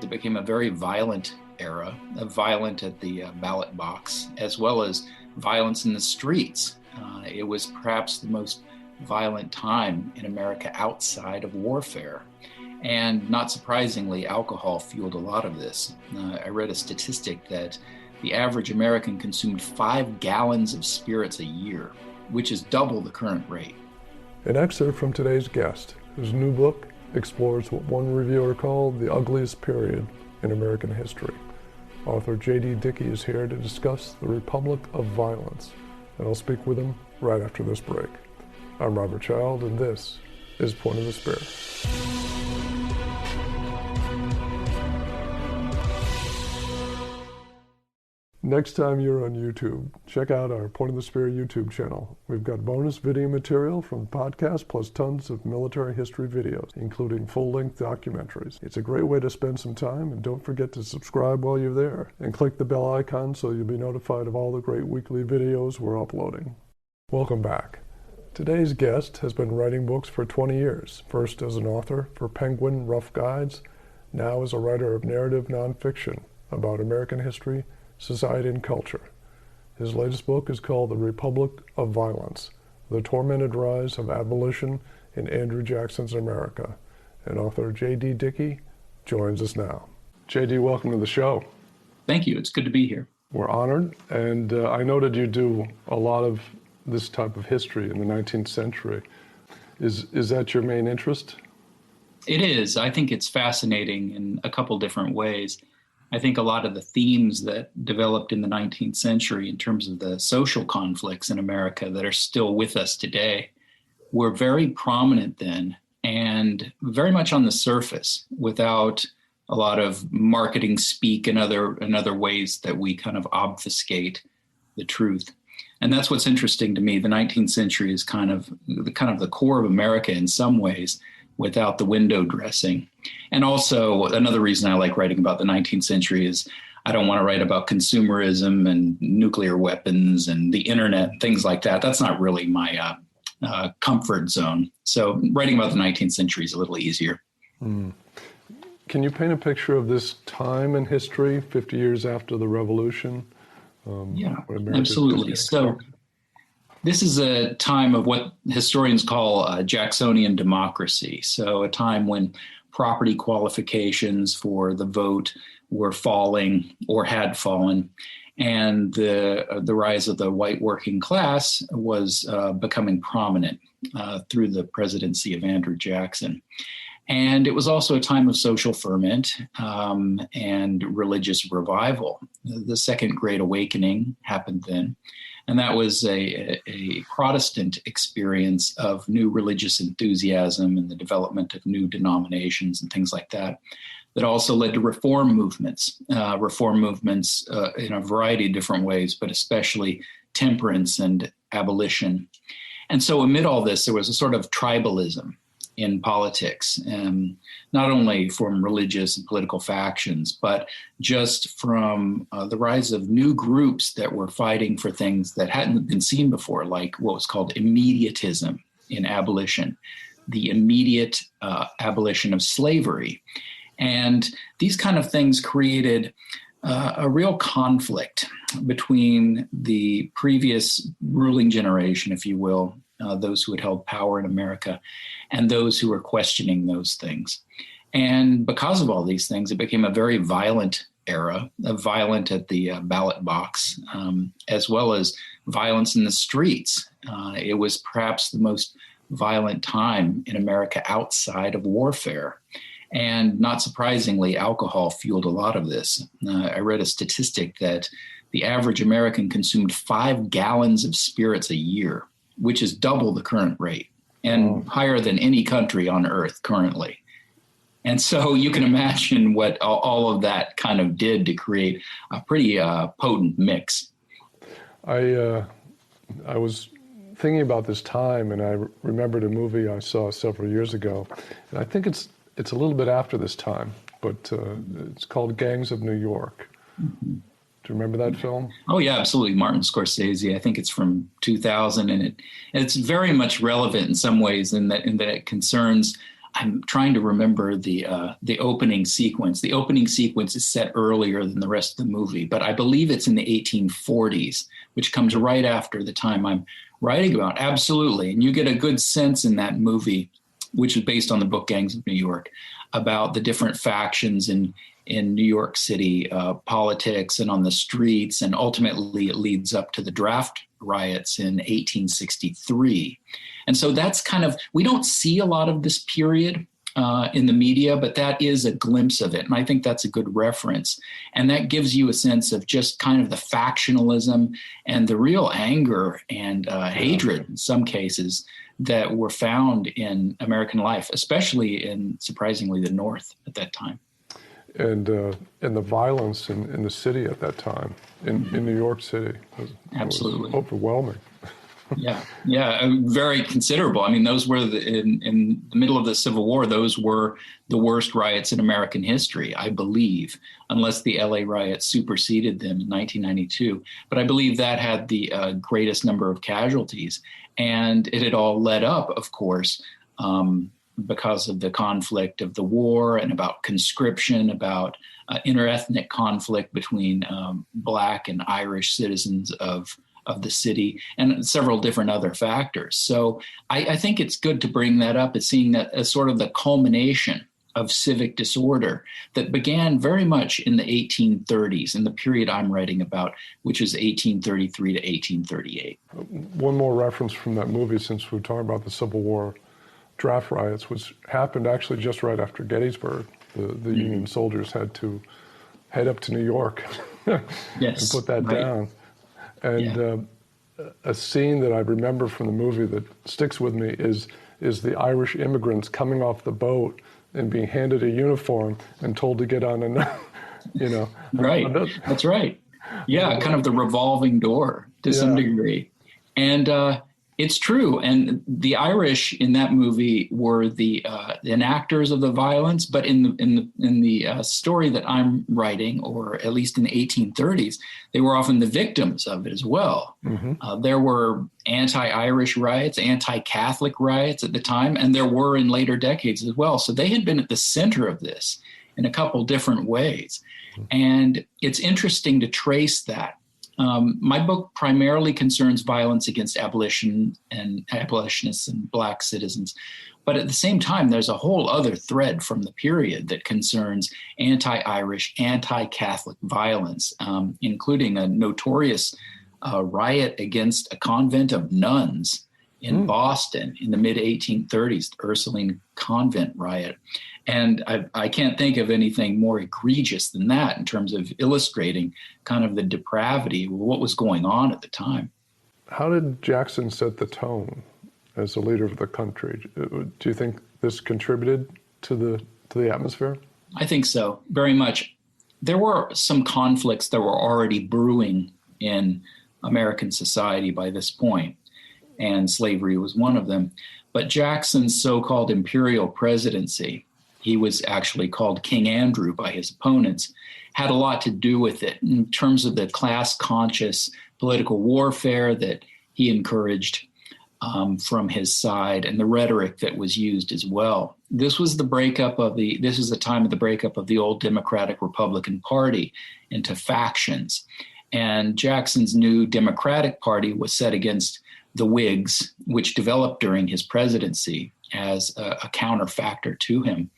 It became a very violent era, violent at the ballot box, as well as violence in the streets. It was perhaps the most violent time in America outside of warfare. And not surprisingly, alcohol fueled a lot of this. I read a statistic that the average American consumed 5 gallons of spirits a year, which is double the current rate. An excerpt from today's guest, whose new book explores what one reviewer called the ugliest period in American history. Author J.D. Dickey is here to discuss the Republic of Violence, and I'll speak with him right after this break. I'm Robert Child, and this is Point of the Spear. Next time you're on YouTube, check out our Point of the Spear YouTube channel. We've got bonus video material from the podcast, plus tons of military history videos, including full-length documentaries. It's a great way to spend some time, and don't forget to subscribe while you're there, and click the bell icon so you'll be notified of all the great weekly videos we're uploading. Welcome back. Today's guest has been writing books for 20 years, first as an author for Penguin Rough Guides, now as a writer of narrative nonfiction about American history, society, and culture. His latest book is called The Republic of Violence, The Tormented Rise of Abolition in Andrew Jackson's America. And author J.D. Dickey joins us now. J.D., welcome to the show. Thank you. It's good to be here. We're honored, and I know that you do a lot of this type of history in the 19th century. Is that your main interest? It is. I think it's fascinating in a couple different ways. I think a lot of the themes that developed in the 19th century in terms of the social conflicts in America that are still with us today were very prominent then and very much on the surface without a lot of marketing speak and other ways that we kind of obfuscate the truth. And that's what's interesting to me. The 19th century is kind of the core of America in some ways, without the window dressing. And also another reason I like writing about the 19th century is I don't want to write about consumerism and nuclear weapons and the internet and things like that. That's not really my comfort zone. So writing about the 19th century is a little easier. Mm. Can you paint a picture of this time in history, 50 years after the Revolution? Yeah, absolutely. So this is a time of what historians call Jacksonian democracy. So a time when property qualifications for the vote were falling or had fallen, and the rise of the white working class was becoming prominent through the presidency of Andrew Jackson. And it was also a time of social ferment and religious revival. The Second Great Awakening happened then. And that was a Protestant experience of new religious enthusiasm and the development of new denominations and things like that, that also led to reform movements in a variety of different ways, but especially temperance and abolition. And so amid all this, there was a sort of tribalism in politics, not only from religious and political factions, but just from the rise of new groups that were fighting for things that hadn't been seen before, like what was called immediatism in abolition, the immediate abolition of slavery. And these kind of things created a real conflict between the previous ruling generation, if you will, those who had held power in America, and those who were questioning those things. And because of all these things, it became a very violent era, violent at the ballot box, as well as violence in the streets. It was perhaps the most violent time in America outside of warfare. And not surprisingly, alcohol fueled a lot of this. I read a statistic that the average American consumed 5 gallons of spirits a year, which is double the current rate and higher than any country on earth currently. And so you can imagine what all of that kind of did to create a pretty potent mix. I was thinking about this time, and I remembered a movie I saw several years ago, and I think it's a little bit after this time, but it's called Gangs of New York. Mm-hmm. Do you remember that film? Oh, yeah, absolutely. Martin Scorsese. I think it's from 2000, and it's very much relevant in some ways in that it concerns I'm trying to remember the opening sequence. The opening sequence is set earlier than the rest of the movie, but I believe it's in the 1840s, which comes right after the time I'm writing about. Absolutely. And you get a good sense in that movie, which is based on the book Gangs of New York, about the different factions in New York City politics and on the streets. And ultimately it leads up to the draft riots in 1863. And so that's kind of, we don't see a lot of this period in the media, but that is a glimpse of it. And I think that's a good reference. And that gives you a sense of just kind of the factionalism and the real anger and hatred in some cases that were found in American life, especially in, surprisingly, the North at that time. And the violence in the city at that time, in New York City, absolutely was overwhelming. Yeah, very considerable. I mean, those were in the middle of the Civil War. Those were the worst riots in American history, I believe, unless the LA riots superseded them in 1992. But I believe that had the greatest number of casualties, and it had all led up, of course, because of the conflict of the war and about conscription, about interethnic conflict between Black and Irish citizens of the city, and several different other factors. So I think it's good to bring that up as seeing that as sort of the culmination of civic disorder that began very much in the 1830s, in the period I'm writing about, which is 1833 to 1838. One more reference from that movie, since we're talking about the Civil War draft riots, which happened actually just right after Gettysburg. The Union soldiers had to head up to New York yes, to put that down. And a scene that I remember from the movie that sticks with me is the Irish immigrants coming off the boat and being handed a uniform and told to get on another, Right, that's right. Yeah, kind of the revolving door to some degree. And it's true. And the Irish in that movie were the enactors of the violence, but in the story that I'm writing, or at least in the 1830s, they were often the victims of it as well. Mm-hmm. There were anti-Irish riots, anti-Catholic riots at the time, and there were in later decades as well. So they had been at the center of this in a couple different ways. Mm-hmm. And it's interesting to trace that. My book primarily concerns violence against abolitionists and Black citizens. But at the same time, there's a whole other thread from the period that concerns anti-Irish, anti-Catholic violence, including a notorious riot against a convent of nuns in Boston in the mid-1830s, the Ursuline Convent riot. And I can't think of anything more egregious than that in terms of illustrating kind of the depravity of what was going on at the time. How did Jackson set the tone as a leader of the country? Do you think this contributed to the atmosphere? I think so, very much. There were some conflicts that were already brewing in American society by this point, and slavery was one of them. But Jackson's so-called imperial presidency, he was actually called King Andrew by his opponents, had a lot to do with it in terms of the class-conscious political warfare that he encouraged from his side, and the rhetoric that was used as well. This is the time of the breakup of the old Democratic Republican Party into factions. And Jackson's new Democratic Party was set against the Whigs, which developed during his presidency as a counterfactor to him.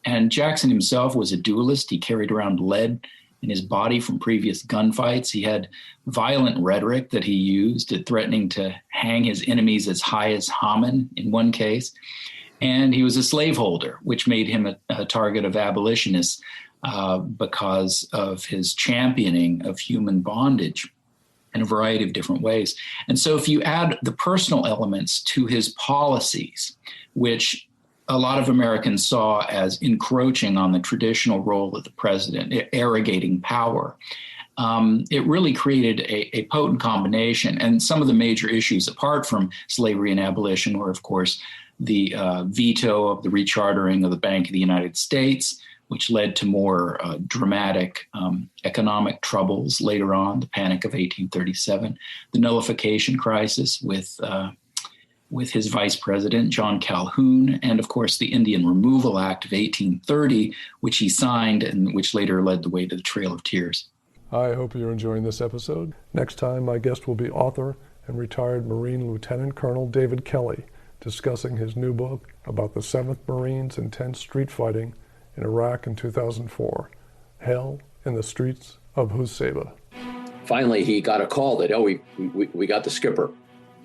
And Jackson himself was a duelist. He carried around lead in his body from previous gunfights. He had violent rhetoric that he used, threatening to hang his enemies as high as Haman in one case. And he was a slaveholder, which made him a target of abolitionists because of his championing of human bondage in a variety of different ways. And so if you add the personal elements to his policies, which a lot of Americans saw as encroaching on the traditional role of the president, arrogating power, it really created a potent combination. And some of the major issues, apart from slavery and abolition, were, of course, the veto of the rechartering of the Bank of the United States, which led to more dramatic economic troubles later on, the Panic of 1837, the nullification crisis with with his vice president, John Calhoun, and of course the Indian Removal Act of 1830, which he signed and which later led the way to the Trail of Tears. I hope you're enjoying this episode. Next time, my guest will be author and retired Marine Lieutenant Colonel David Kelly, discussing his new book about the 7th Marine's intense street fighting in Iraq in 2004, Hell in the Streets of Husaybah. Finally, he got a call that, we got the skipper.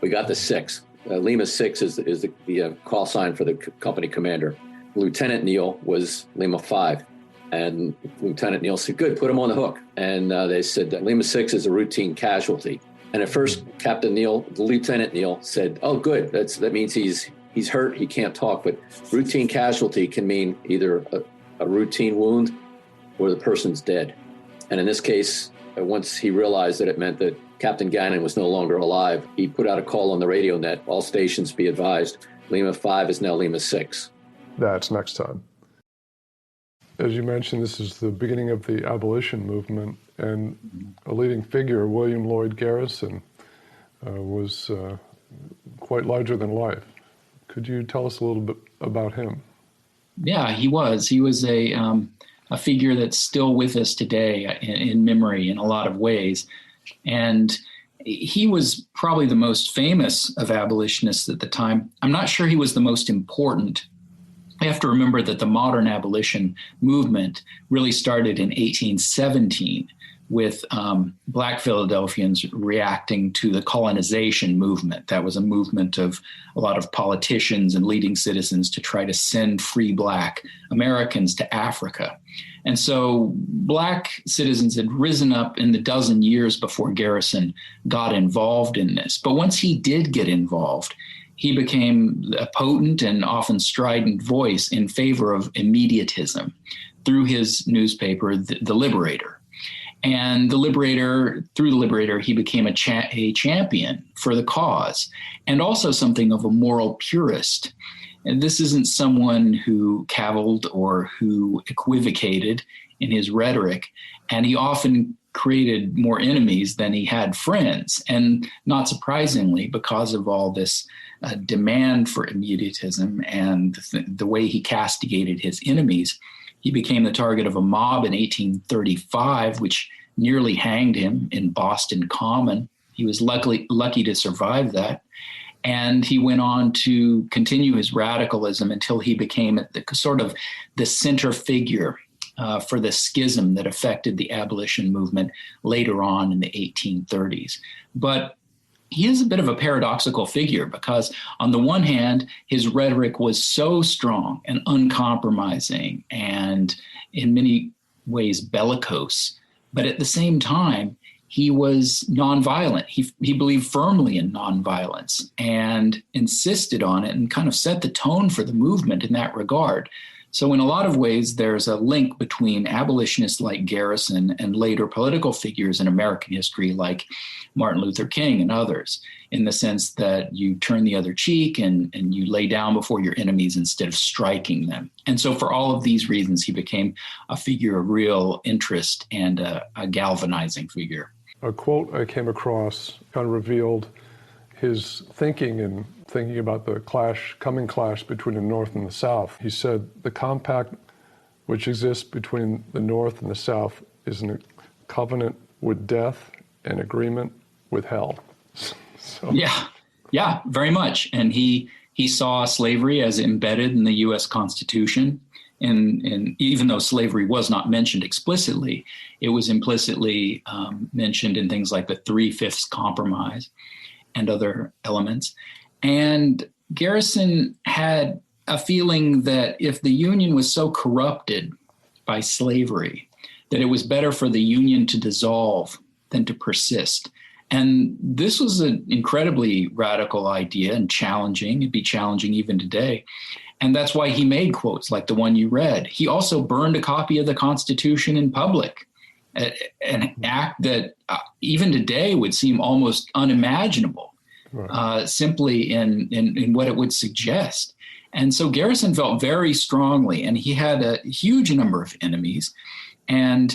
We got the 6. Lima 6 is the call sign for the company commander. Lieutenant Neal was Lima 5. And Lieutenant Neal said, good, put him on the hook. And they said that Lima 6 is a routine casualty. And at first, Captain Neal, Lieutenant Neal, said, oh, good, that means he's hurt, he can't talk. But routine casualty can mean either a routine wound or the person's dead. And in this case, once he realized that it meant that Captain Gannon was no longer alive, he put out a call on the radio net, all stations be advised, Lima 5 is now Lima 6. That's next time. As you mentioned, this is the beginning of the abolition movement, and a leading figure, William Lloyd Garrison, was quite larger than life. Could you tell us a little bit about him? Yeah, he was. He was a figure that's still with us today in memory in a lot of ways. And he was probably the most famous of abolitionists at the time. I'm not sure he was the most important. I have to remember that the modern abolition movement really started in 1817 with Black Philadelphians reacting to the colonization movement. That was a movement of a lot of politicians and leading citizens to try to send free Black Americans to Africa. And so Black citizens had risen up in the dozen years before Garrison got involved in this. But once he did get involved, he became a potent and often strident voice in favor of immediatism through his newspaper, The Liberator. And through The Liberator, he became a champion for the cause and also something of a moral purist. And this isn't someone who cavilled or who equivocated in his rhetoric, and he often created more enemies than he had friends. And not surprisingly, because of all this demand for immediatism and the way he castigated his enemies, he became the target of a mob in 1835, which nearly hanged him in Boston Common. He was lucky to survive that. And he went on to continue his radicalism until he became the center figure for the schism that affected the abolition movement later on in the 1830s. But he is a bit of a paradoxical figure because on the one hand, his rhetoric was so strong and uncompromising and in many ways bellicose. But at the same time, he was nonviolent. He believed firmly in nonviolence and insisted on it and kind of set the tone for the movement in that regard. So in a lot of ways, there's a link between abolitionists like Garrison and later political figures in American history like Martin Luther King and others, in the sense that you turn the other cheek and you lay down before your enemies instead of striking them. And so for all of these reasons, he became a figure of real interest and a galvanizing figure. A quote I came across kind of revealed his thinking about the coming clash between the North and the South. He said, the compact which exists between the North and the South is a covenant with death and agreement with hell. So. Yeah, very much. And he saw slavery as embedded in the U.S. Constitution. And even though slavery was not mentioned explicitly, it was implicitly mentioned in things like the 3/5 Compromise and other elements. And Garrison had a feeling that if the Union was so corrupted by slavery, that it was better for the Union to dissolve than to persist. And this was an incredibly radical idea and challenging. It'd be challenging even today. And that's why he made quotes like the one you read. He also burned a copy of the Constitution in public, an act that even today would seem almost unimaginable, right. Simply in what it would suggest. And so Garrison felt very strongly, and he had a huge number of enemies. And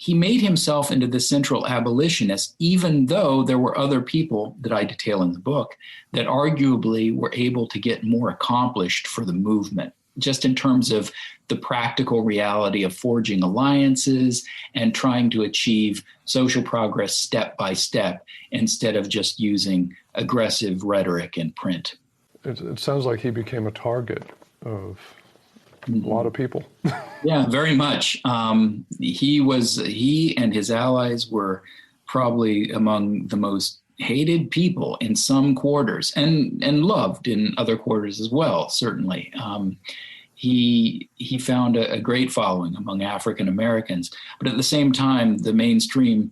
he made himself into the central abolitionist, even though there were other people that I detail in the book that arguably were able to get more accomplished for the movement, just in terms of the practical reality of forging alliances and trying to achieve social progress step by step instead of just using aggressive rhetoric in print. It sounds like he became a target of a lot of people. Yeah, very much. He and his allies were probably among the most hated people in some quarters and loved in other quarters as well, certainly. He found a great following among African Americans, but at the same time, the mainstream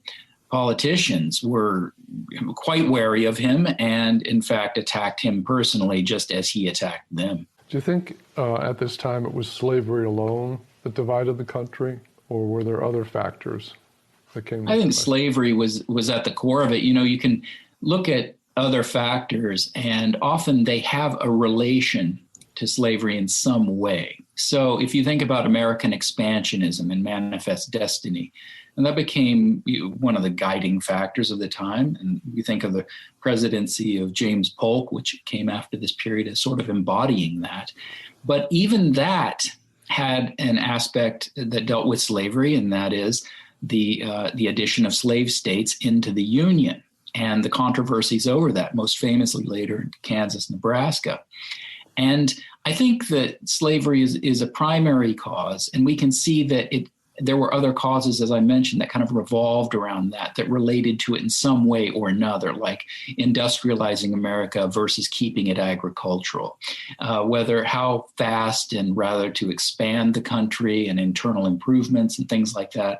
politicians were quite wary of him and, in fact, attacked him personally just as he attacked them. Do you think at this time it was slavery alone that divided the country, or were there other factors that came? I think slavery was at the core of it. You know, you can look at other factors, and often they have a relation to slavery in some way. So if you think about American expansionism and Manifest Destiny, and that became one of the guiding factors of the time. And you think of the presidency of James Polk, which came after this period, as sort of embodying that. But even that had an aspect that dealt with slavery, and that is the addition of slave states into the Union and the controversies over that, most famously later in Kansas, Nebraska. And I think that slavery is a primary cause, and we can see that there were other causes, as I mentioned, that kind of revolved around that related to it in some way or another, like industrializing America versus keeping it agricultural, whether how fast and rather to expand the country and internal improvements and things like that,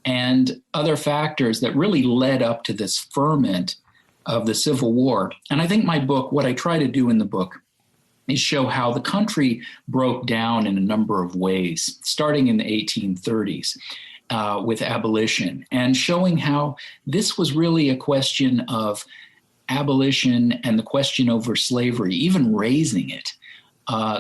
and other factors that really led up to this ferment of the Civil War. And I think my book, what I try to do in the book, is show how the country broke down in a number of ways, starting in the 1830s with abolition, and showing how this was really a question of abolition and the question over slavery, even raising it,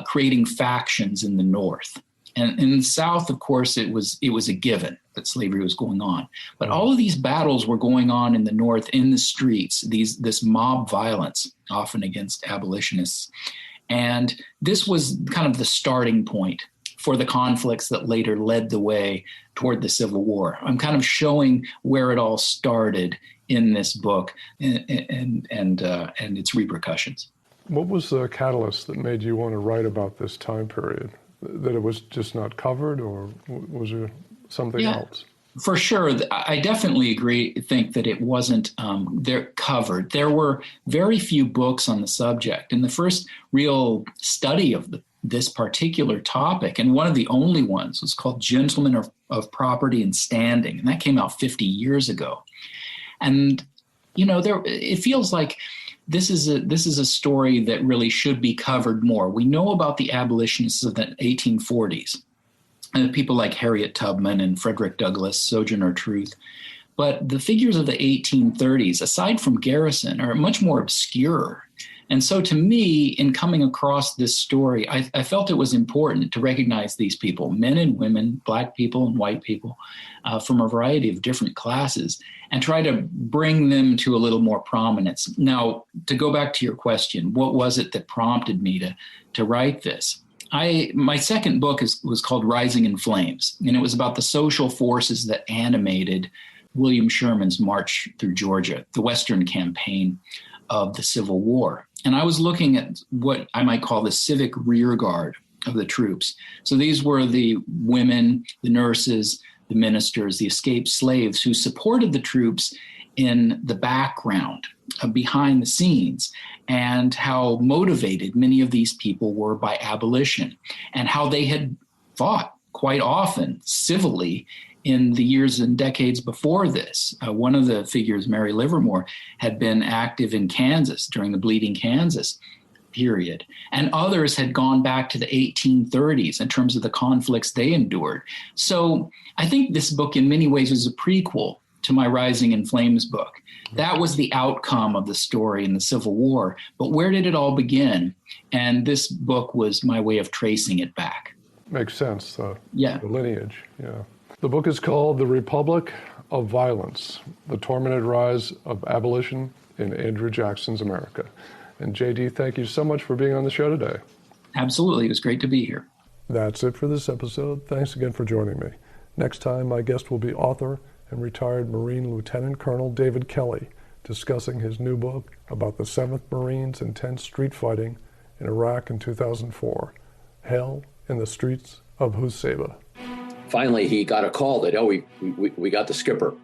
creating factions in the North. And in the South, of course, it was a given that slavery was going on. But all of these battles were going on in the North, in the streets, this mob violence, often against abolitionists. And this was kind of the starting point for the conflicts that later led the way toward the Civil War. I'm kind of showing where it all started in this book and its repercussions. What was the catalyst that made you want to write about this time period? That it was just not covered, or was there something else? For sure. I definitely think that it wasn't covered. There were very few books on the subject. And the first real study of this particular topic, and one of the only ones, was called Gentlemen of Property and Standing. And that came out 50 years ago. And, you know, it feels like this is a story that really should be covered more. We know about the abolitionists of the 1840s. And people like Harriet Tubman and Frederick Douglass, Sojourner Truth. But the figures of the 1830s, aside from Garrison, are much more obscure. And so to me, in coming across this story, I felt it was important to recognize these people, men and women, Black people and white people, from a variety of different classes, and try to bring them to a little more prominence. Now, to go back to your question, what was it that prompted me to write this? My second book was called Rising in Flames, and it was about the social forces that animated William Sherman's march through Georgia, the Western campaign of the Civil War. And I was looking at what I might call the civic rear guard of the troops. So these were the women, the nurses, the ministers, the escaped slaves who supported the troops in the background, behind the scenes, and how motivated many of these people were by abolition, and how they had fought quite often civilly in the years and decades before this. One of the figures, Mary Livermore, had been active in Kansas during the Bleeding Kansas period, and others had gone back to the 1830s in terms of the conflicts they endured. So I think this book in many ways is a prequel to my Rising in Flames book. That was the outcome of the story in the Civil War. But where did it all begin? And this book was my way of tracing it back. Makes sense. The lineage, yeah. The book is called The Republic of Violence, The Tormented Rise of Abolition in Andrew Jackson's America. And JD, thank you so much for being on the show today. Absolutely. It was great to be here. That's it for this episode. Thanks again for joining me. Next time, my guest will be author and retired Marine Lieutenant Colonel David Kelly, discussing his new book about the 7th Marine's intense street fighting in Iraq in 2004, Hell in the Streets of Husaybah. Finally, he got a call that, we got the skipper.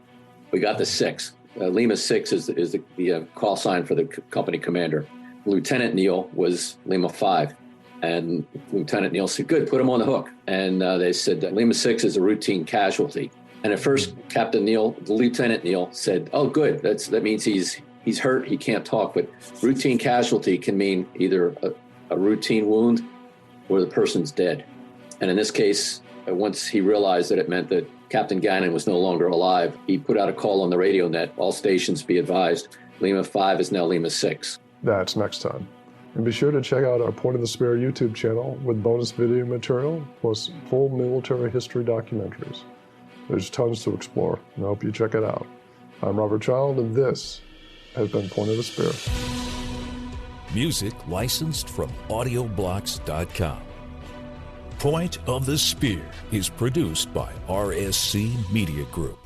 We got the 6. Lima 6 is the call sign for the company commander. Lieutenant Neal was Lima 5. And Lieutenant Neal said, good, put him on the hook. And they said that Lima 6 is a routine casualty. And at first, Lieutenant Neal said, oh, good, that means he's hurt, he can't talk. But routine casualty can mean either a routine wound or the person's dead. And in this case, once he realized that it meant that Captain Gannon was no longer alive, he put out a call on the radio net, all stations be advised, Lima 5 is now Lima 6. That's next time. And be sure to check out our Point of the Spear YouTube channel with bonus video material, plus full military history documentaries. There's tons to explore, and I hope you check it out. I'm Robert Child, and this has been Point of the Spear. Music licensed from audioblocks.com. Point of the Spear is produced by RSC Media Group.